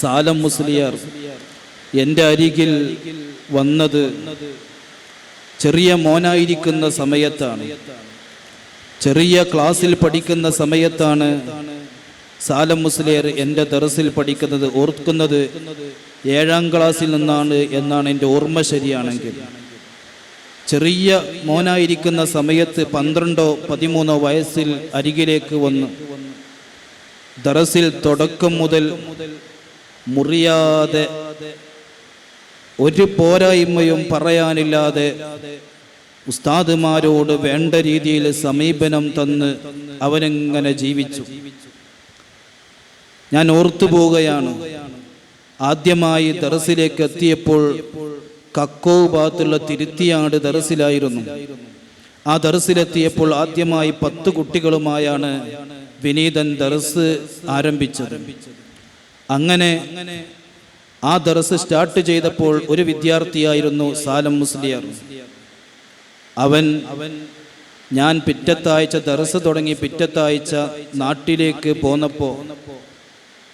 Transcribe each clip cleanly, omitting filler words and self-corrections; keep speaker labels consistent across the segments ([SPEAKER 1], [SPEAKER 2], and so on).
[SPEAKER 1] സാലം മുസ്ലിയാർ എൻ്റെ അരികിൽ വന്നത് ചെറിയ മോനായിരിക്കുന്ന സമയത്താണ്. ചെറിയ ക്ലാസ്സിൽ പഠിക്കുന്ന സമയത്താണ് സാലം മുസ്ലിയാർ എൻ്റെ ദർസിൽ പഠിക്കുന്നത്. ഓർക്കുന്നത് 7ാം ക്ലാസ്സിൽ നിന്നാണ് എന്നാണ് എൻ്റെ ഓർമ്മ ശരിയാണെങ്കിൽ. ചെറിയ മോനായിരിക്കുന്ന സമയത്ത് 12ഓ 13ഓ വയസ്സിൽ അരികിലേക്ക് വന്നു. ദർസിൽ തുടക്കം മുതൽ മുറിയാതെ ഒരു പോരായ്മയും പറയാനില്ലാതെ ഉസ്താദുമാരോട് വേണ്ട രീതിയിൽ സമീപനം തന്ന് അവനെങ്ങനെ ജീവിച്ചു. ഞാൻ ഓർത്തുപോവുകയാണ്, ആദ്യമായി ദർസിലേക്ക് എത്തിയപ്പോൾ കക്കോവ് ഭാഗത്തുള്ള തിരുത്തിയാട് ദർസിലായിരുന്നു. ആ ദർസിലെത്തിയപ്പോൾ ആദ്യമായി 10 കുട്ടികളുമായാണ് വിനീതൻ ദർസ് ആരംഭിച്ചത്. അങ്ങനെ ആ ദർസ് സ്റ്റാർട്ട് ചെയ്തപ്പോൾ ഒരു വിദ്യാർത്ഥിയായിരുന്നു സാലം മുസ്ലിയാർ. ഞാൻ പിറ്റത്താഴ്ച ദർസ് തുടങ്ങി പിറ്റത്താഴ്ച നാട്ടിലേക്ക് പോന്നപ്പോൾ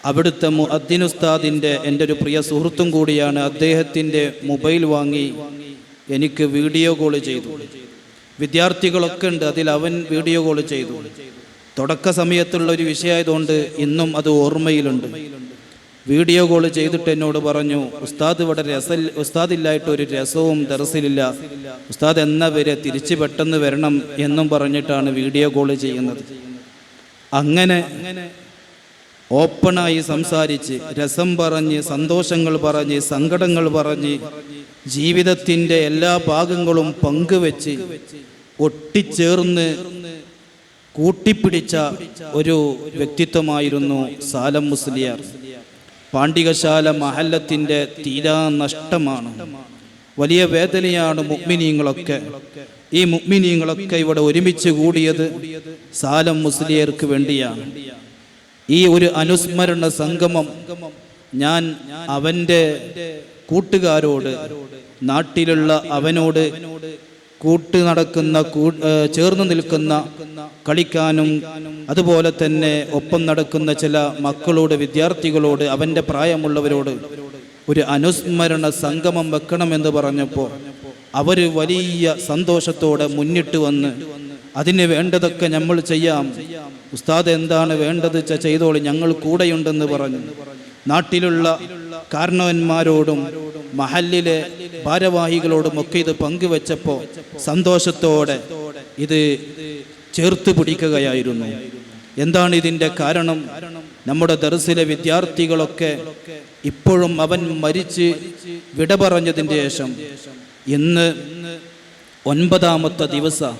[SPEAKER 1] അവിടുത്തെ മുഅദ്ദിൻ ഉസ്താദിൻ്റെ എൻ്റെ ഒരു പ്രിയ സുഹൃത്തും കൂടിയാണ്, അദ്ദേഹത്തിൻ്റെ മൊബൈൽ വാങ്ങി എനിക്ക് വീഡിയോ കോൾ ചെയ്തു. വിദ്യാർത്ഥികളൊക്കെ ഉണ്ട്, അതിൽ അവൻ വീഡിയോ കോൾ ചെയ്തു. തുടക്ക സമയത്തുള്ള ഒരു വിഷയമായതുകൊണ്ട് ഇന്നും അത് ഓർമ്മയിലുണ്ട്. വീഡിയോ കോൾ ചെയ്തിട്ട് എന്നോട് പറഞ്ഞു, ഉസ്താദ് ഇവിടെ ഉസ്താദില്ലായിട്ട് ഒരു രസവും ദർസിലില്ല, ഉസ്താദ് എന്ന വരെ തിരിച്ച് പെട്ടെന്ന് വരണം എന്നും പറഞ്ഞിട്ടാണ് വീഡിയോ കോൾ ചെയ്യുന്നത്. അങ്ങനെ ഓപ്പണായി സംസാരിച്ച് രസം പറഞ്ഞ് സന്തോഷങ്ങൾ പറഞ്ഞ് സങ്കടങ്ങൾ പറഞ്ഞ് ജീവിതത്തിൻ്റെ എല്ലാ ഭാഗങ്ങളും പങ്കുവെച്ച് ഒട്ടിച്ചേർന്ന് കൂട്ടിപ്പിടിച്ച ഒരു വ്യക്തിത്വമായിരുന്നു സാലം മുസ്ലിയാർ. പാണ്ഡികശാല മഹല്ലത്തിൻ്റെ തീരാ നഷ്ടമാണ്. വലിയ വേദനയാണ് മുഅ്മിനീങ്ങളൊക്കെ. ഈ മുഅ്മിനീങ്ങളൊക്കെ ഇവിടെ ഒരുമിച്ച് കൂടിയത് സാലം മുസ്ലിയാർക്ക് വേണ്ടിയാണ്. ഈ ഒരു അനുസ്മരണ സംഗമം ഞാൻ അവൻ്റെ കൂട്ടുകാരോട്, നാട്ടിലുള്ള അവനോട് ചേർന്ന് നിൽക്കുന്ന കളിക്കാനും അതുപോലെ തന്നെ ഒപ്പം നടക്കുന്ന ചില മക്കളോട്, വിദ്യാർത്ഥികളോട്, അവൻ്റെ പ്രായമുള്ളവരോട് ഒരു അനുസ്മരണ സംഗമം വെക്കണമെന്ന് പറഞ്ഞപ്പോൾ അവർ വലിയ സന്തോഷത്തോടെ മുന്നിട്ട് വന്ന് അതിന് വേണ്ടതൊക്കെ നമ്മൾ ചെയ്യാം, ഉസ്താദ് എന്താണ് വേണ്ടത് ചെയ്തോളി, ഞങ്ങൾ കൂടെയുണ്ടെന്ന് പറഞ്ഞു. നാട്ടിലുള്ള കാരണവന്മാരോടും മഹല്ലിലെ ഭാരവാഹികളോടും ഒക്കെ ഇത് പങ്കുവെച്ചപ്പോൾ സന്തോഷത്തോടെ ഇത് ചേർത്ത് പിടിക്കുകയായിരുന്നു. എന്താണ് ഇതിൻ്റെ കാരണം? നമ്മുടെ ദർസിലെ വിദ്യാർത്ഥികളൊക്കെ ഇപ്പോഴും അവൻ മരിച്ച് വിട പറഞ്ഞതിന് ശേഷം ഇന്ന് 9ാമത്തെ ദിവസം,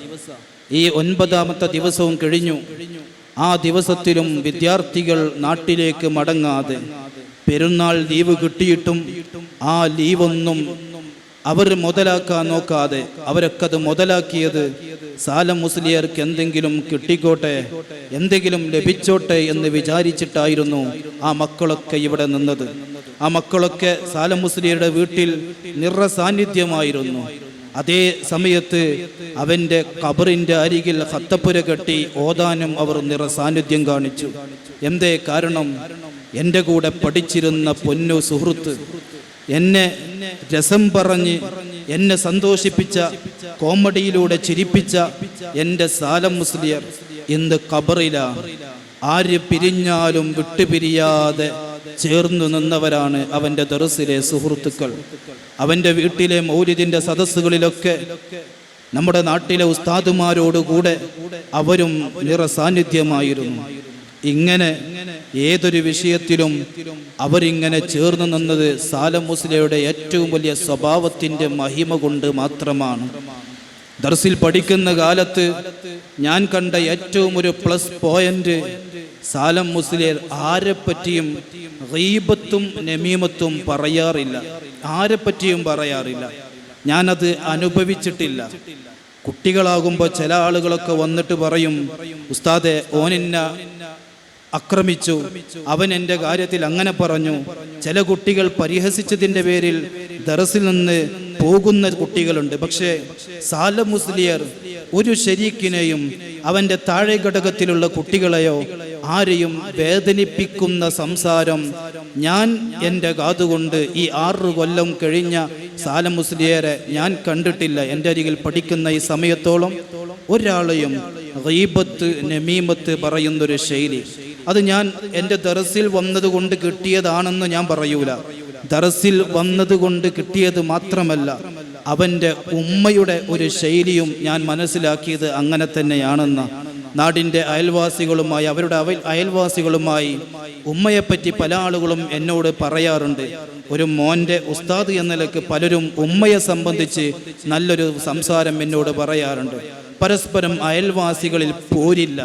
[SPEAKER 1] ഈ 9ാമത്തെ ദിവസവും കഴിഞ്ഞു. ആ ദിവസത്തിലും വിദ്യാർത്ഥികൾ നാട്ടിലേക്ക് മടങ്ങാതെ പെരുന്നാൾ ലീവ് കിട്ടിയിട്ടും ആ ലീവൊന്നും അവർ മുതലാക്കാൻ നോക്കാതെ അവരൊക്കെ അത് മുതലാക്കിയത് സാലം മുസ്ലിയാർക്ക് എന്തെങ്കിലും കിട്ടിക്കോട്ടെ, എന്തെങ്കിലും ലഭിച്ചോട്ടെ എന്ന് വിചാരിച്ചിട്ടായിരുന്നു ആ മക്കളൊക്കെ ഇവിടെ നിന്നത്. ആ മക്കളൊക്കെ സാലം മുസ്ലിയാരുടെ വീട്ടിൽ നിറസാന്നിധ്യമായിരുന്നു. അതേ സമയത്ത് അവൻ്റെ ഖബറിൻ്റെ അരികിൽ ഖത്തപ്പുര കെട്ടി ഓതാനും അവർ നിറസാന്നിധ്യം കാണിച്ചു. എന്തേ കാരണം? എൻ്റെ കൂടെ പഠിച്ചിരുന്ന പൊന്നു സുഹൃത്ത്, എന്നെ രസം പറഞ്ഞ് എന്നെ സന്തോഷിപ്പിച്ച, കോമഡിയിലൂടെ ചിരിപ്പിച്ച എൻ്റെ സാലം മുസ്ലിയാർ ഇന്ന് ഖബറിലാണ്. ആര് പിരിഞ്ഞാലും വിട്ടുപിരിയാതെ ചേർന്നു നിന്നവരാണ് അവൻ്റെ ദർസിലെ സുഹൃത്തുക്കൾ. അവൻ്റെ വീട്ടിലെ മൗലിദിൻ്റെ സദസ്സുകളിലൊക്കെ നമ്മുടെ നാട്ടിലെ ഉസ്താദുമാരോടുകൂടെ അവരും നിറസാന്നിധ്യമായിരുന്നു. ഇങ്ങനെ ഏതൊരു വിഷയത്തിലും അവരിങ്ങനെ ചേർന്ന് നിന്നത് സാലം മുസ്ലിയാരുടെ ഏറ്റവും വലിയ സ്വഭാവത്തിൻ്റെ മഹിമ കൊണ്ട് മാത്രമാണ്. ദർസിൽ പഠിക്കുന്ന കാലത്ത് ഞാൻ കണ്ട ഏറ്റവും ഒരു പ്ലസ് പോയിന്റ്, സാലം മുസ്ലിയാർ ആരെപ്പറ്റിയും ഗീബത്തും നമീമത്തും പറയാറില്ല, ആരെപ്പറ്റിയും പറയാറില്ല. ഞാനത് അനുഭവിച്ചിട്ടില്ല. കുട്ടികളാകുമ്പോൾ ചില ആളുകളൊക്കെ വന്നിട്ട് പറയും, ഉസ്താദെ ഓനിന്ന ആക്രമിച്ചു, അവൻ എൻ്റെ കാര്യത്തിൽ അങ്ങനെ പറഞ്ഞു. ചില കുട്ടികൾ പരിഹസിച്ചതിൻ്റെ പേരിൽ ദർസിൽ നിന്ന് പോകുന്ന കുട്ടികളുണ്ട്. പക്ഷേ സാലം മുസ്ലിയാർ ഒരു ശരീക്കിനെയും അവൻ്റെ താഴെ ഘടകത്തിലുള്ള കുട്ടികളെയോ ആരെയും വേദനിപ്പിക്കുന്ന സംസാരം ഞാൻ എൻ്റെ കാതുകൊണ്ട് ഈ 6 കൊല്ലം കഴിഞ്ഞ സാലം മുസ്ലിയാരെ ഞാൻ കണ്ടിട്ടില്ല. എൻ്റെ അരികിൽ പഠിക്കുന്ന ഈ സമയത്തോളം ഒരാളെയും ഗീബത്ത് നമീമത്ത് പറയുന്നൊരു ശൈലി, അത് ഞാൻ എൻ്റെ ദർസിൽ വന്നതുകൊണ്ട് കിട്ടിയതാണെന്ന് ഞാൻ പറയൂല. ദർസിൽ വന്നതുകൊണ്ട് കിട്ടിയത് മാത്രമല്ല, അവൻ്റെ ഉമ്മയുടെ ഒരു ശൈലിയും ഞാൻ മനസ്സിലാക്കിയത് അങ്ങനെ തന്നെയാണെന്ന്. നാടിൻ്റെ അയൽവാസികളുമായി അവരുടെ അയൽവാസികളുമായി ഉമ്മയെപ്പറ്റി പല ആളുകളും എന്നോട് പറയാറുണ്ട്. ഒരു മോൻ്റെ ഉസ്താദ് എന്ന നിലക്ക് പലരും ഉമ്മയെ സംബന്ധിച്ച് നല്ലൊരു സംസാരം എന്നോട് പറയാറുണ്ട്. പരസ്പരം അയൽവാസികളിൽ പോരില്ല,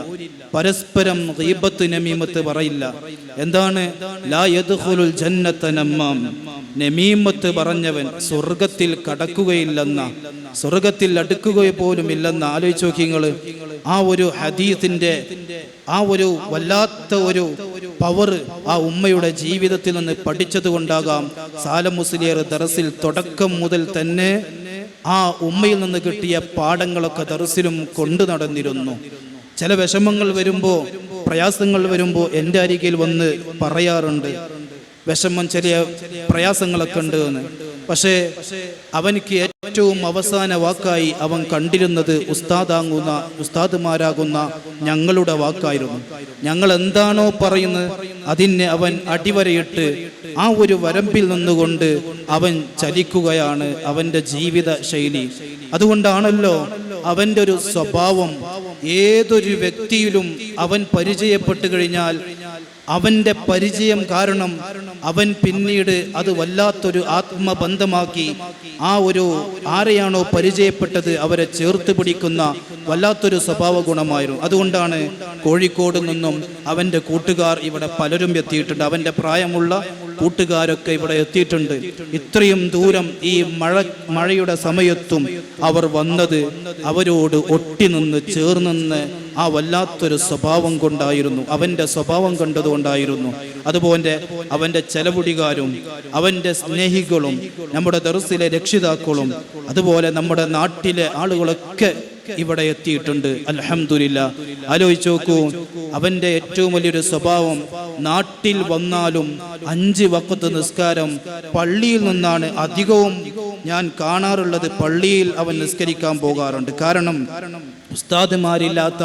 [SPEAKER 1] പരസ്പരം ഗീബത്ത് നമീമത്ത് പറയില്ല. എന്താണ് ലാ യദ്ഖുലുൽ ജന്നത നമ്മാം, നമീമത്ത് പറഞ്ഞവൻ സ്വർഗത്തിൽ കടക്കുകയില്ലെന്ന, സ്വർഗത്തിൽ അടുക്കുക പോലും ഇല്ലെന്ന് ആലോചിച്ച് നോക്കി നിങ്ങൾ. ആ ഒരു ഹദീസിന്റെ ആ ഒരു വല്ലാത്ത ഒരു പവർ ആ ഉമ്മയുടെ ജീവിതത്തിൽ നിന്ന് പഠിച്ചത് കൊണ്ടാകാം സാലം മുസ്ലിയാർ ദർസിൽ തുടക്കം മുതൽ തന്നെ ആ ഉമ്മയിൽ നിന്ന് കിട്ടിയ പാഠങ്ങളൊക്കെ ദർസിലും കൊണ്ടു നടന്നിരുന്നു. ചില വിഷമങ്ങൾ വരുമ്പോൾ, പ്രയാസങ്ങൾ വരുമ്പോൾ എൻ്റെ അരികിൽ വന്ന് പറയാറുണ്ട്, വിഷമം ചെറിയ പ്രയാസങ്ങളൊക്കെ ഉണ്ട് എന്ന്. പക്ഷേ അവനിക്ക് ഏറ്റവും അവസാന വാക്കായി അവൻ കണ്ടിരുന്നത് ഉസ്താദുമാരാകുന്ന ഞങ്ങളുടെ വാക്കായിരുന്നു. ഞങ്ങൾ എന്താണോ പറയുന്നത് അതിനെ അവൻ അടിവരയിട്ട് ആ ഒരു വരമ്പിൽ നിന്നുകൊണ്ട് അവൻ ചലിക്കുകയാണ് അവൻ്റെ ജീവിത ശൈലി. അതുകൊണ്ടാണല്ലോ അവൻ്റെ ഒരു സ്വഭാവം ഏതൊരു വ്യക്തിയിലും അവൻ പരിചയപ്പെട്ട് കഴിഞ്ഞാൽ അവൻ്റെ പരിചയം കാരണം അവൻ പിന്നീട് അത് വല്ലാത്തൊരു ആത്മബന്ധമാക്കി ആ ഒരു ആരെയാണോ പരിചയപ്പെട്ടത് അവരെ ചേർത്ത് പിടിക്കുന്ന വല്ലാത്തൊരു സ്വഭാവ ഗുണമായിരുന്നു. അതുകൊണ്ടാണ് കോഴിക്കോട് നിന്നും അവൻ്റെ കൂട്ടുകാർ ഇവിടെ പലരും എത്തിയിട്ടുണ്ട്. അവൻ്റെ പ്രായമുള്ള കൂട്ടുകാരൊക്കെ ഇവിടെ എത്തിയിട്ടുണ്ട്. ഇത്രയും ദൂരം ഈ മഴയുടെ സമയത്തും അവർ വന്നത് അവരോട് ഒട്ടി നിന്ന് ചേർന്ന് ആ വല്ലാത്തൊരു സ്വഭാവം കൊണ്ടായിരുന്നു, അവൻ്റെ സ്വഭാവം കണ്ടതുകൊണ്ടായിരുന്നു. അതുപോലെ അവൻ്റെ ചെലവുടികാരും അവൻ്റെ സ്നേഹികളും നമ്മുടെ ദർസിലെ രക്ഷിതാക്കളും അതുപോലെ നമ്മുടെ നാട്ടിലെ ആളുകളൊക്കെ ഇവിടെ എത്തിയിട്ടുണ്ട്. അൽഹംദുലില്ലാ. ആലോചിച്ച് നോക്കൂ, അവൻ്റെ ഏറ്റവും വലിയൊരു സ്വഭാവം നാട്ടിൽ വന്നാലും 5 വഖത്ത് നിസ്കാരം പള്ളിയിൽ നിന്നാണ് അധികവും ഞാൻ കാണാറുള്ളത്. പള്ളിയിൽ അവൻ നിസ്കരിക്കാൻ പോകാറുണ്ട്. കാരണം ഉസ്താദുമാരില്ലാത്ത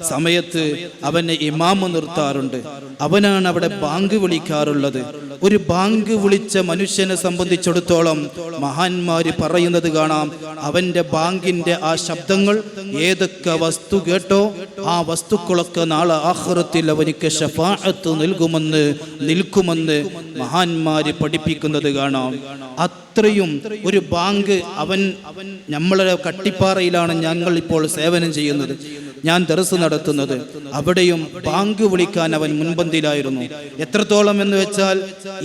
[SPEAKER 1] സമയത്ത് അവനെ ഇമാമ് നിർത്താറുണ്ട്. അവനാണ് അവിടെ ബാങ്ക് വിളിക്കാറുള്ളത്. ഒരു ബാങ്ക് വിളിച്ച മനുഷ്യനെ സംബന്ധിച്ചിടത്തോളം മഹാന്മാര് പറയുന്നത് കാണാം, അവൻ്റെ ബാങ്കിന്റെ ആ ശബ്ദങ്ങൾ ഏതൊക്കെ വസ്തു കേട്ടോ ആ വസ്തുക്കളൊക്കെ നാളെ ആഖിറത്തിൽ അവനിക്ക് ശഫാഅത്ത് നിൽക്കുമെന്ന് മഹാന്മാര് പഠിപ്പിക്കുന്നത് കാണാം. അത്രയും ഒരു ബാങ്ക് അവൻ നമ്മളെ കട്ടിപ്പാറയിലാണ് ഞങ്ങൾ ഇപ്പോൾ സേവനം ചെയ്യുന്നത്, ഞാൻ ദർസ് നടത്തുന്നത്. അവിടെയും ബാങ്ക് വിളിക്കാൻ അവൻ മുൻപന്തിയിലായിരുന്നു. എത്രത്തോളം എന്ന് വെച്ചാൽ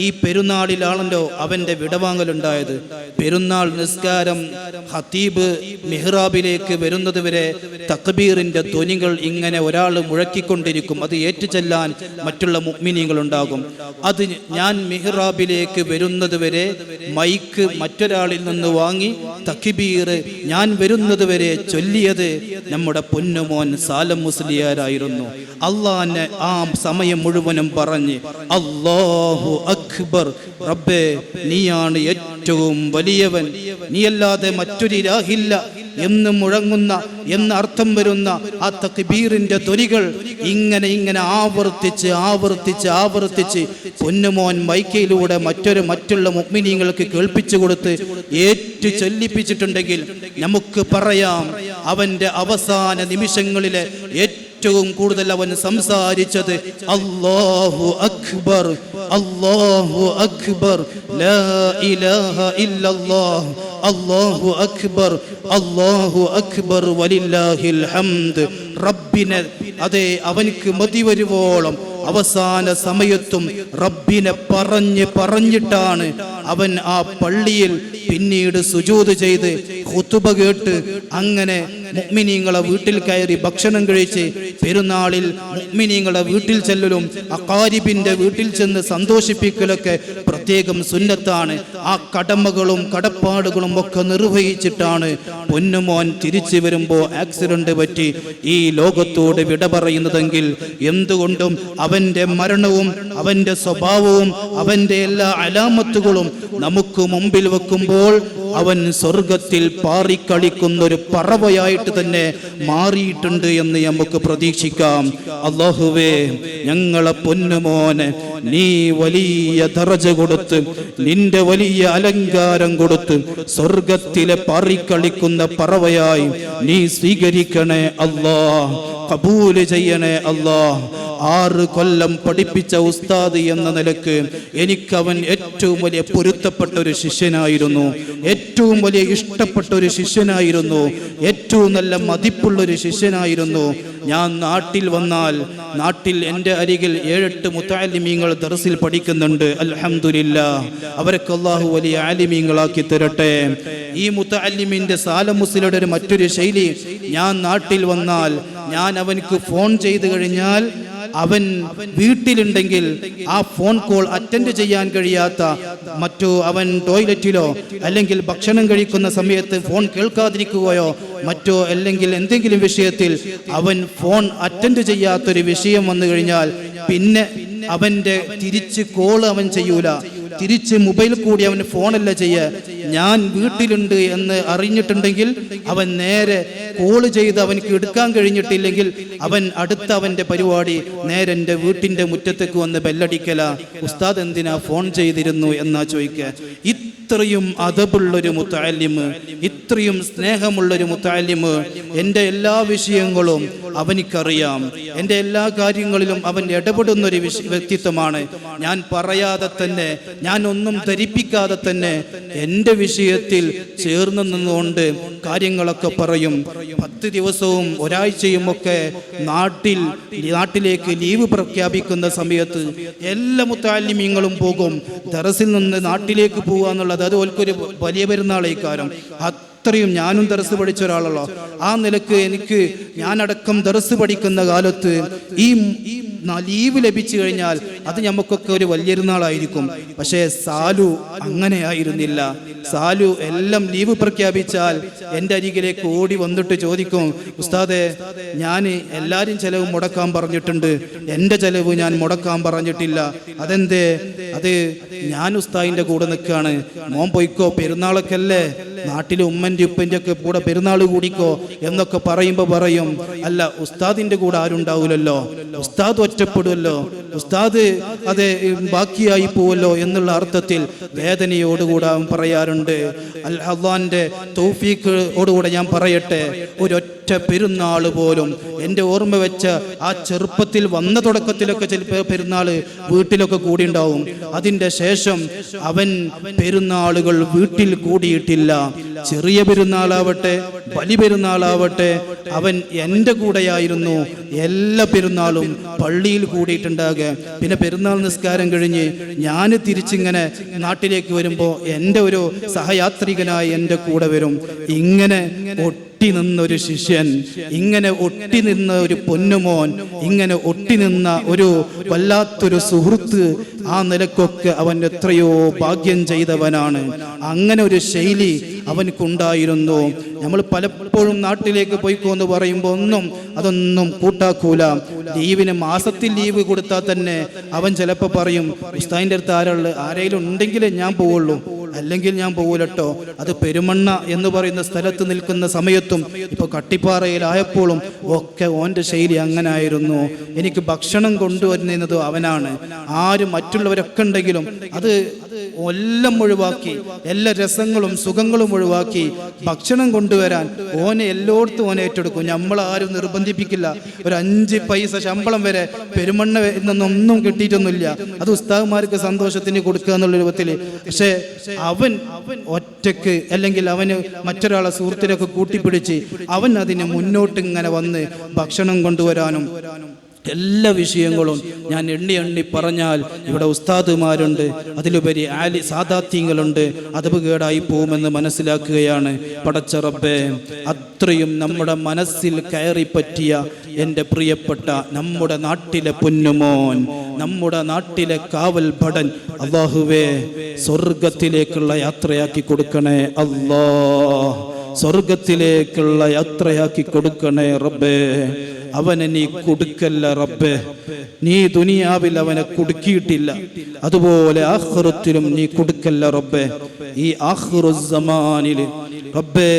[SPEAKER 1] ഈ പെരുന്നാളിലാണല്ലോ അവൻ്റെ വിടവാങ്ങലുണ്ടായത്. പെരുന്നാൾ നിസ്കാരം ഖതീബ് മിഹ്റാബിലേക്ക് വരുന്നത് വരെ തക്ബീറിന്റെ ധ്വനികൾ ഇങ്ങനെ ഒരാൾ മുഴക്കിക്കൊണ്ടിരിക്കും. അത് ഏറ്റുചൊല്ലാൻ മറ്റുള്ള മുഅ്മിനീങ്ങൾ ഉണ്ടാകും. അത് ഞാൻ മിഹ്റാബിലേക്ക് വരുന്നത് വരെ മൈക്ക് മറ്റൊരാളിൽ നിന്ന് വാങ്ങി തക്ബീർ ഞാൻ വരുന്നത് വരെ ചൊല്ലിയത് നമ്മുടെ പൊന്നുമോൻ സാലം മുസ്ലിയാരായിരുന്നു. അള്ളാഹനെ ആ സമയം മുഴുവനും പറഞ്ഞ് അല്ലാഹു അക്ബർ, റബ്ബേ നീയാണ് ഏറ്റവും വലിയവൻ, നീയല്ലാതെ മറ്റൊരു ഇലാഹില്ല എന്ന് മുഴങ്ങുന്ന എന്ന് അർത്ഥം വരുന്ന ആ തക്ബീറിന്റെ ധ്വനികൾ ഇങ്ങനെ ആവർത്തിച്ച് പൊന്നുമോൻ മൈക്കയിലൂടെ മറ്റുള്ള മുഅ്മിനീങ്ങൾക്ക് കേൾപ്പിച്ചു കൊടുത്ത് ഏറ്റു ചൊല്ലിപ്പിച്ചിട്ടുണ്ടെങ്കിൽ നമുക്ക് പറയാം അവൻ്റെ അവസാന നിമിഷങ്ങളിലെ ഏറ്റവും കൂടുതൽ അവൻ സംസാരിച്ചത് അല്ലാഹു അക്ബർ, അല്ലാഹു അക്ബർ, ലാ ഇലാഹ ഇല്ലല്ലാഹ്, അല്ലാഹു അക്ബർ, അല്ലാഹു അക്ബർ വലില്ലാഹിൽ ഹംദ്. റബ്ബിനെ അതെ അവനിക്ക് മതി വരുവോളം അവസാന സമയത്തും റബ്ബിനെ പറഞ്ഞിട്ടാണ് അവൻ ആ പള്ളിയിൽ പിന്നീട് സുജൂദ് ചെയ്ത് ഖുതുബ കേട്ട് അങ്ങനെ മുഅ്മിനീങ്ങളെ വീട്ടിൽ കയറി ഭക്ഷണം കഴിച്ച് പെരുന്നാളിൽ മുഅ്മിനീങ്ങളെ വീട്ടിൽ ചെല്ലലും അഖാരിബിന്റെ വീട്ടിൽ ചെന്ന് സന്തോഷിപ്പിക്കലൊക്കെ പ്രത്യേകം സുന്നത്താണ്. ആ കടമകളും കടപ്പാടുകളും ഒക്കെ നിർവഹിച്ചിട്ടാണ് പൊന്നുമോൻ തിരിച്ചു വരുമ്പോൾ ആക്സിഡന്റ് പറ്റി ഈ ലോകത്തോട് വിട പറയുന്നതെങ്കിൽ എന്തുകൊണ്ടും അവന്റെ മരണവും അവന്റെ സ്വഭാവവും അവന്റെ എല്ലാ അലാമത്തുകളും നമുക്ക് മുമ്പിൽ വെക്കുമ്പോൾ അവൻ സ്വർഗത്തിൽ പാറിക്കളിക്കുന്ന ഒരു പറവയായിട്ട് തന്നെ മാറിയിട്ടുണ്ട് എന്ന് നമുക്ക് പ്രതീക്ഷിക്കാം. അല്ലാഹുവേ, ഞങ്ങളെ പൊന്നുമോനെ നീ വലിയ ദറജ കൊടുത്ത്, നിന്റെ വലിയ അലങ്കാരം കൊടുത്ത് സ്വർഗത്തിലെ പാറിക്കളിക്കുന്ന പറവയായി നീ സ്വീകരിക്കണേ അല്ലാഹ്, കബൂല് ചെയ്യണേ അല്ലാഹ്. 6 കൊല്ലം പഠിപ്പിച്ച ഉസ്താദ് എന്ന നിലക്ക് എനിക്കവൻ ഏറ്റവും വലിയ പൊരുത്തപ്പെട്ട ഒരു ശിഷ്യനായിരുന്നു, ഏറ്റവും വലിയ ഇഷ്ടപ്പെട്ട ഒരു ശിഷ്യനായിരുന്നു, ഏറ്റവും നല്ല മതിപ്പുള്ളൊരു ശിഷ്യനായിരുന്നു. ഞാൻ നാട്ടിൽ വന്നാൽ നാട്ടിൽ എൻ്റെ അരികിൽ 7-8 മുത്തഅല്ലിമീങ്ങൾ ദർസിൽ പഠിക്കുന്നുണ്ട്. അൽഹംദുലില്ലാഹ്, അവർക്ക് അല്ലാഹു വലിയ ആലിമീങ്ങളാക്കി തരട്ടെ. ഈ മുത്തഅല്ലിമിന്റെ സാലം മുസ്ലിയുടെ ഒരു മറ്റൊരു ശൈലി, ഞാൻ നാട്ടിൽ വന്നാൽ ഞാൻ അവനക്ക് ഫോൺ ചെയ്തു കഴിഞ്ഞാൽ അവൻ വീട്ടിലുണ്ടെങ്കിൽ ആ ഫോൺ കോൾ അറ്റൻഡ് ചെയ്യാൻ കഴിയാത്ത, മറ്റു അവൻ ടോയ്ലറ്റിലോ അല്ലെങ്കിൽ ഭക്ഷണം കഴിക്കുന്ന സമയത്ത് ഫോൺ കേൾക്കാതിരിക്കുകയോ മറ്റോ അല്ലെങ്കിൽ എന്തെങ്കിലും വിഷയത്തിൽ അവൻ ഫോൺ അറ്റൻഡ് ചെയ്യാത്തൊരു വിഷയം വന്നു കഴിഞ്ഞാൽ പിന്നെ അവൻ്റെ തിരിച്ച് കോള് അവൻ ചെയ്യൂല, തിരിച്ച് മൊബൈൽ കൂടി അവന് ഫോണല്ല ചെയ്യുക. ഞാൻ വീട്ടിലുണ്ട് എന്ന് അറിഞ്ഞിട്ടുണ്ടെങ്കിൽ അവൻ നേരെ കോള് ചെയ്ത് അവനക്ക് എടുക്കാൻ കഴിഞ്ഞിട്ടില്ലെങ്കിൽ അവൻ അടുത്ത അവൻ്റെ പരിപാടി നേരെ എൻ്റെ വീട്ടിൻ്റെ മുറ്റത്തേക്ക് വന്ന് ബെല്ലടിക്കല. ഉസ്താദ് എന്തിനാ ഫോൺ ചെയ്തിരുന്നു എന്നാ ചോദിക്കുക. ഇത്രയും അദബുള്ളൊരു മുത്തഅല്ലിമ്, ഇത്രയും സ്നേഹമുള്ളൊരു മുത്തഅല്ലിമ്, എൻ്റെ എല്ലാ വിഷയങ്ങളും അവനിക്കറിയാം, എൻ്റെ എല്ലാ കാര്യങ്ങളിലും അവൻ ഇടപെടുന്നൊരു വ്യക്തിത്വമാണ്. ഞാൻ പറയാതെ തന്നെ, ഞാൻ ഒന്നും ധരിപ്പിക്കാതെ തന്നെ എൻ്റെ വിഷയത്തിൽ ചേർന്ന് നിന്നുകൊണ്ട് കാര്യങ്ങളൊക്കെ പറയും. 10 ദിവസവും ഒരാഴ്ചയും ഒക്കെ നാട്ടിലേക്ക് ലീവ് പ്രഖ്യാപിക്കുന്ന സമയത്ത് എല്ലാ മുത്തഅല്ലിമീങ്ങളും പോകും. ദർസിൽ നിന്ന് നാട്ടിലേക്ക് പോകുക എന്നുള്ളത് അത് ഓൽക്കൊരു വലിയ പെരുന്നാളേക്കാരം. അത്രയും ഞാനും ദർസ് പഠിച്ച ഒരാളല്ലോ. ആ നിലക്ക് എനിക്ക് ഞാനടക്കം ദർസ് പഠിക്കുന്ന കാലത്ത് ഈ ലീവ് ലഭിച്ചു കഴിഞ്ഞാൽ അത് നമുക്കൊക്കെ ഒരു വലിയൊരുന്നാളായിരിക്കും. പക്ഷേ സാലു അങ്ങനെയായിരുന്നില്ല. സാലു എല്ലാം ലീവ് പ്രഖ്യാപിച്ചാൽ എൻ്റെ അരികിലേക്ക് ഓടി വന്നിട്ട് ചോദിക്കും, ഉസ്താദെ, ഞാൻ എല്ലാവരും ചെലവ് മുടക്കാൻ പറഞ്ഞിട്ടുണ്ട്, എൻ്റെ ചെലവ് ഞാൻ മുടക്കാൻ പറഞ്ഞിട്ടില്ല. അതെന്തേ? അത് ഞാൻ ഉസ്താദിൻ്റെ കൂടെ നിൽക്കുകയാണ്. മോൻ പോയിക്കോ, പെരുന്നാളൊക്കെ അല്ലേ, നാട്ടിൽ ഉമ്മൻ്റെ ഉപ്പൻ്റെ ഒക്കെ കൂടെ പെരുന്നാൾ കൂടിക്കോ എന്നൊക്കെ പറയുമ്പോൾ പറയും, അല്ല, ഉസ്താദിൻ്റെ കൂടെ ആരുണ്ടാവില്ലല്ലോ, ഉസ്താദ് ഒറ്റപ്പെടുമല്ലോ, ഉസ്താദ് അത് ബാക്കിയായി പോവല്ലോ എന്നുള്ള അർത്ഥത്തിൽ വേദനയോടുകൂടെ അവൻ പറയാറുണ്ട്. അല്ലാഹുവിൻ്റെ തൗഫീഖോടുകൂടെ ഞാൻ പറയട്ടെ, ഒരൊറ്റ പെരുന്നാൾ പോലും എൻ്റെ ഓർമ്മ വെച്ച ആ ചെറുപ്പത്തിൽ വന്ന തുടക്കത്തിലൊക്കെ ചില പെരുന്നാൾ വീട്ടിലൊക്കെ കൂടിയുണ്ടാവും. അതിൻ്റെ ശേഷം അവൻ പെരുന്നാളുകൾ വീട്ടിൽ കൂടിയിട്ടില്ല. ചെറിയ പെരുന്നാളാവട്ടെ വലിയ പെരുന്നാളാവട്ടെ അവൻ എൻ്റെ കൂടെയായിരുന്നു. എല്ലാ പെരുന്നാളും പള്ളിയിൽ കൂടിയിട്ടുണ്ടാകുക. പിന്നെ പെരുന്നാൾ നിസ്കാരം കഴിഞ്ഞ് ഞാൻ തിരിച്ചിങ്ങനെ നാട്ടിലേക്ക് വരുമ്പോൾ എൻ്റെ ഒരു സഹയാത്രികനായി എൻ്റെ കൂടെ വരും. ഇങ്ങനെ ഒട്ടി നിന്നൊരു ശിഷ്യൻ, ഇങ്ങനെ ഒട്ടി നിന്ന ഒരു പൊന്നുമോൻ, ഇങ്ങനെ ഒട്ടി നിന്ന ഒരു വല്ലാത്തൊരു സുഹൃത്ത്, ആ നിലക്കൊക്കെ അവൻ എത്രയോ ഭാഗ്യം ചെയ്തവനാണ്. അങ്ങനെ ഒരു ശൈലി അവനക്കുണ്ടായിരുന്നു. നമ്മൾ പലപ്പോഴും നാട്ടിലേക്ക് പോയിക്കോന്ന് പറയുമ്പോൾ അതൊന്നും കൂട്ടാക്കൂല. ലീവിന് മാസത്തിൽ ലീവ് കൊടുത്താൽ തന്നെ അവൻ ചിലപ്പോൾ പറയും, ഉസ്താദിൻ്റെ അടുത്ത് ആരെങ്കിലും ഉണ്ടെങ്കിലേ ഞാൻ പോവുള്ളൂ, അല്ലെങ്കിൽ ഞാൻ പോകൂലട്ടോ. അത് പെരുമണ്ണ എന്ന് പറയുന്ന സ്ഥലത്ത് നിൽക്കുന്ന സമയത്തും ഇപ്പോൾ കട്ടിപ്പാറയിലായപ്പോഴും ഒക്കെ ഓൻ്റെ ശൈലി അങ്ങനെ ആയിരുന്നു. എനിക്ക് ഭക്ഷണം കൊണ്ടുവരുന്നത് അവനാണ്. ആരും മറ്റുള്ളവരൊക്കെ ഉണ്ടെങ്കിലും അത് എല്ലാം ഒഴിവാക്കി, എല്ലാ രസങ്ങളും സുഖങ്ങളും ഒഴിവാക്കി ഭക്ഷണം കൊണ്ടുവരാൻ ഓനെ എല്ലായിടത്തും ഓനെ ഏറ്റെടുക്കും. നമ്മളാരും നിർബന്ധിപ്പിക്കില്ല. ഒരു 5 പൈസ ശമ്പളം വരെ പെരുമണ്ണ എന്നൊന്നും കിട്ടിയിട്ടൊന്നുമില്ല. അത് ഉസ്താദുമാർക്ക് സന്തോഷത്തിന് കൊടുക്കുക എന്നുള്ള രൂപത്തിൽ. പക്ഷേ അവൻ ഒറ്റക്ക് അല്ലെങ്കിൽ അവന് മറ്റൊരാളെ സുഹൃത്തിനൊക്കെ കൂട്ടിപ്പിടിച്ച് അവൻ അതിന് മുന്നോട്ട് ഇങ്ങനെ വന്ന് ഭക്ഷണം കൊണ്ടുവരാനും എല്ലാ വിഷയങ്ങളും ഞാൻ എണ്ണി പറഞ്ഞാൽ ഇവിടെ ഉസ്താദുമാരുണ്ട്, അതിലുപരി സാദാത്യങ്ങളുണ്ട്. അതപ് കേടായി പോകുമെന്ന് മനസ്സിലാക്കുകയാണ്. പടച്ച റബ്ബേ, അത്രയും നമ്മുടെ മനസ്സിൽ കയറി പറ്റിയ എൻ്റെ പ്രിയപ്പെട്ട നമ്മുടെ നാട്ടിലെ പൊന്നുമോൻ, നമ്മുടെ നാട്ടിലെ കാവൽ ഭടൻ, അല്ലാഹുവേ സ്വർഗത്തിലേക്കുള്ള യാത്രയാക്കി കൊടുക്കണേ അല്ലാ, സ്വർഗത്തിലേക്കുള്ള യാത്രയാക്കി കൊടുക്കണേ റബ്ബേ. അവനെ നീ കൊടുക്കല്ല റബ്ബേ, നീ ദുനിയാവിൽ അവനെ കുടുക്കിയിട്ടില്ല, അതുപോലെ ആഖിറത്തിലും നീ കൊടുക്കല്ല റബ്ബേ. ഈ ആഖിറുസ്സമാനിൽ റബ്ബേ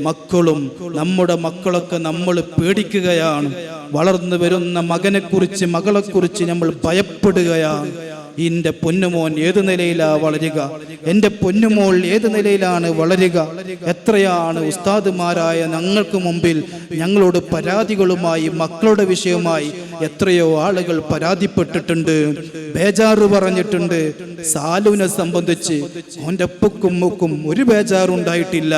[SPEAKER 1] മക്കളും നമ്മുടെ മക്കളൊക്കെ നമ്മൾ പേടിക്കുകയാണ്. വളർന്നു വരുന്ന മകനെക്കുറിച്ച് മകളെക്കുറിച്ച് നമ്മൾ ഭയപ്പെടുകയാണ്. എൻ്റെ പൊന്നുമോൻ ഏത് നിലയിലാണ് വളരുക, എൻ്റെ പൊന്നുമോൾ ഏത് നിലയിലാണ് വളരുക. എത്രയാണ് ഉസ്താദുമാരായ ഞങ്ങൾക്ക് മുമ്പിൽ ഞങ്ങളോട് പരാതികളുമായി, മക്കളുടെ വിഷയമായി എത്രയോ ആളുകൾ പരാതിപ്പെട്ടിട്ടുണ്ട്, ബേജാറ് പറഞ്ഞിട്ടുണ്ട്. സാലുവിനെ സംബന്ധിച്ച് അവൻ്റെ ഉപ്പക്കും മുക്കും ഒരു ബേജാറുണ്ടായിട്ടില്ല.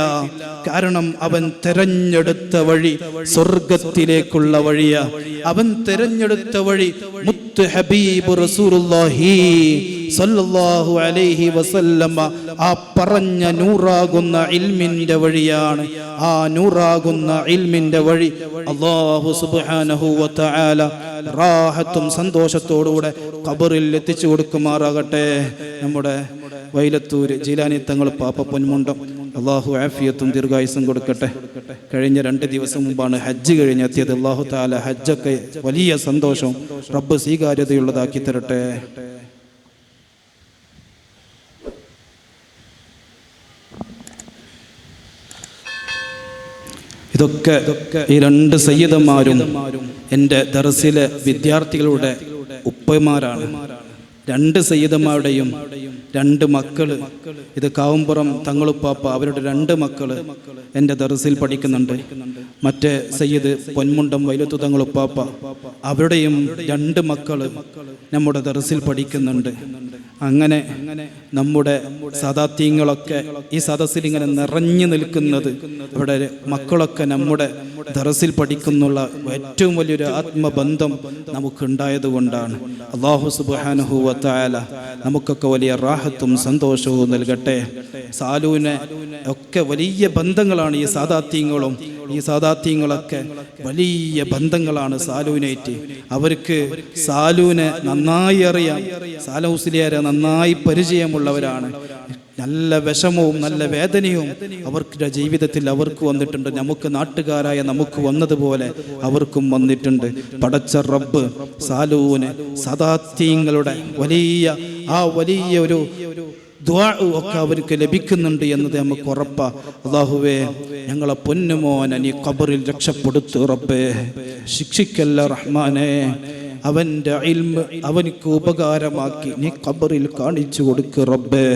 [SPEAKER 1] കാരണം അവൻ തെരഞ്ഞെടുത്ത വഴി സ്വർഗത്തിലേക്കുള്ള വഴിയാ. അവൻ തെരഞ്ഞെടുത്ത വഴി മുത്ത് ഹബീബ് റസൂലുള്ളാഹി സല്ലല്ലാഹു അലൈഹി വസല്ലമ ആ പറഞ്ഞ നൂറാകുന്ന ഇൽമിന്റെ വഴിയാണ്. ആ നൂറാകുന്ന ഇൽമിന്റെ വഴി അല്ലാഹു സുബ്ഹാനഹു വ തആല റാഹത്തും സന്തോഷത്തോടുകൂടെ ഖബറിൽ എത്തിച്ചു കൊടുക്കുമാറാകട്ടെ. നമ്മുടെ വൈലത്തൂര് ജീലാനി തങ്ങൾ പാപ്പ പൊന്മുണ്ടം അള്ളാഹു ആഫിയത്തും ദീർഘായുസും കൊടുക്കട്ടെ. കഴിഞ്ഞ 2 ദിവസം മുമ്പാണ് ഹജ്ജ് കഴിഞ്ഞെത്തിയത്. അള്ളാഹു തആല ഹജ്ജൊക്കെ വലിയ സന്തോഷവും റബ്ബ് സ്വീകാര്യതയുള്ളതാക്കി തരട്ടെ. ഇതൊക്കെ ഈ 2 സയ്യിദന്മാരും എൻ്റെ ദർസിലെ വിദ്യാർത്ഥികളുടെ ഉപ്പമാരാണ്. 2 സയ്യിദന്മാരുടെയും 2 മക്കള്, ഇത് കാവുംപുറം തങ്ങളുപ്പാപ്പ, അവരുടെ 2 മക്കള് എൻ്റെ ദർസിൽ പഠിക്കുന്നുണ്ട്. മറ്റേ സയ്യിദ് പൊന്മുണ്ടം വൈലത്തു തങ്ങളുപ്പാപ്പ, അവരുടെയും 2 മക്കള് നമ്മുടെ ദർസിൽ പഠിക്കുന്നുണ്ട്. അങ്ങനെ നമ്മുടെ സാദാത്യങ്ങളൊക്കെ ഈ സദസ്സിൽ ഇങ്ങനെ നിറഞ്ഞു നിൽക്കുന്നത് ഇവിടെ മക്കളൊക്കെ നമ്മുടെ ദർസിൽ പഠിക്കുന്നുള്ള ഏറ്റവും വലിയൊരു ആത്മബന്ധം നമുക്കുണ്ടായത് കൊണ്ടാണ്. അല്ലാഹു സുബ്ഹാനഹു വ തആല നമുക്കൊക്കെ വലിയ റാഹത്തും സന്തോഷവും നൽകട്ടെ. സാലൂനെ ഒക്കെ വലിയ ബന്ധങ്ങളാണ് ഈ സാദാത്യങ്ങളും. ഈ സാദാത്യങ്ങളൊക്കെ വലിയ ബന്ധങ്ങളാണ് സാലൂനായിട്ട്. അവർക്ക് സാലൂനെ നന്നായി അറിയാം, സാലൂസ്ലിയാരെ നന്നായി പരിചയമുള്ളവരാണ്. നല്ല വിഷമവും നല്ല വേദനയും അവർക്ക് ജീവിതത്തിൽ അവർക്ക് വന്നിട്ടുണ്ട്. നമുക്ക് നാട്ടുകാരായ നമുക്ക് വന്നതുപോലെ അവർക്കും വന്നിട്ടുണ്ട്. പടച്ച റബ്ബ് സാലൂന് സദാത്യങ്ങളുടെ വലിയ ഒരു ദുആ ഒക്കെ അവർക്ക് ലഭിക്കുന്നുണ്ട് എന്നത് നമുക്ക് ഉറപ്പാ. അല്ലാഹുവേ ഞങ്ങളെ പൊന്നുമോനെ നീ ഖബറിൽ രക്ഷപ്പെടുത്തു റബ്ബേ, ശിക്ഷിക്കല്ല റഹ്മാനേ. അവൻ്റെ ഇൽമ് അവനിക്ക് ഉപകാരമാക്കി നീ ഖബറിൽ കാണിച്ചു കൊടുക്ക് റബ്ബേ.